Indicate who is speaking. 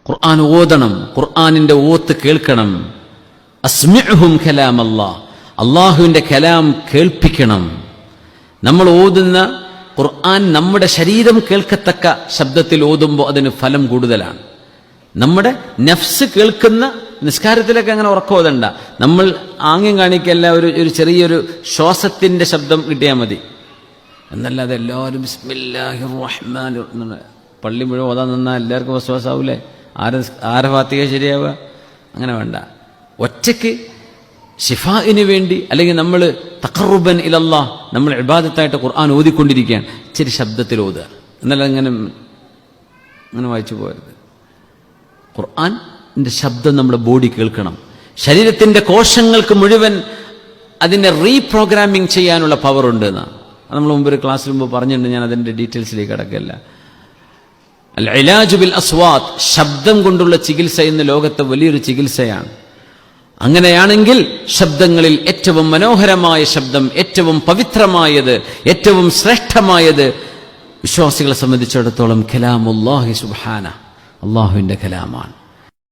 Speaker 1: ഖുർആൻ ഓതണം, ഖുർആനിന്റെ ഓത്ത് കേൾക്കണം. അസ്മിഉഹും കലാം അല്ലാഹ്, അള്ളാഹുവിന്റെ കലാം കേൾപ്പിക്കണം. നമ്മൾ ഓതുന്ന ഖുർആൻ നമ്മുടെ ശരീരം കേൾക്കത്തക്ക ശബ്ദത്തിൽ ഓതുമ്പോൾ അതിന് ഫലം കൂടുതലാണ്. നമ്മുടെ നഫ്സ് കേൾക്കുന്ന, നിസ്കാരത്തിലൊക്കെ അങ്ങനെ ഉറക്കം ഓതണ്ട, നമ്മൾ ആംഗ്യം കാണിക്കല്ല, ഒരു ചെറിയൊരു ശ്വാസത്തിന്റെ ശബ്ദം കിട്ടിയാൽ മതി എന്നല്ലാതെ എല്ലാവരും ബിസ്മില്ലാഹിർ റഹ്മാനിർ പള്ളി മുഴുവൻ ഓതാൻ നിന്നാൽ എല്ലാവർക്കും വിശ്വാസാവൂലേ? ആരെ ഫാത്തിഹ ശരിയാവുക? അങ്ങനെ വേണ്ട. ഒറ്റയ്ക്ക് ഷിഫാഇന് വേണ്ടി, അല്ലെങ്കിൽ നമ്മൾ തഖറുബൻ ഇലല്ലാഹ്, നമ്മൾ ഇബാദത്തായിട്ട് ഖുർആൻ ഓതിക്കൊണ്ടിരിക്കുകയാണ്, ഇച്ചിരി ശബ്ദത്തിൽ ഓതുക എന്നല്ല അങ്ങനെ വായിച്ചു പോകരുത്. ഖുർആന്റെ ശബ്ദം നമ്മുടെ ബോഡി കേൾക്കണം. ശരീരത്തിന്റെ കോശങ്ങൾക്ക് മുഴുവൻ അതിനെ റീപ്രോഗ്രാമിംഗ് ചെയ്യാനുള്ള പവർ ഉണ്ട് എന്നാണ് നമ്മൾ മുമ്പ് ഒരു ക്ലാസ്സിൽ മുമ്പ് പറഞ്ഞിട്ടുണ്ട്. ഞാൻ അതിന്റെ ഡീറ്റെയിൽസിലേക്ക് കടക്കല്ല. അൽ ഇലാജു ബിൽ അസ്വാത്ത്, ശബ്ദം കൊണ്ടുള്ള ചികിത്സ ഇന്ന് ലോകത്തെ വലിയൊരു ചികിത്സയാണ്. അങ്ങനെയാണെങ്കിൽ ശബ്ദങ്ങളിൽ ഏറ്റവും മനോഹരമായ ശബ്ദം, ഏറ്റവും പവിത്രമായത്, ഏറ്റവും ശ്രേഷ്ഠമായത് വിശ്വാസികളെ സംബന്ധിച്ചിടത്തോളം കലാമുല്ലാഹി സുബ്ഹാനഹു, അള്ളാഹുവിന്റെ കലാമാണ്.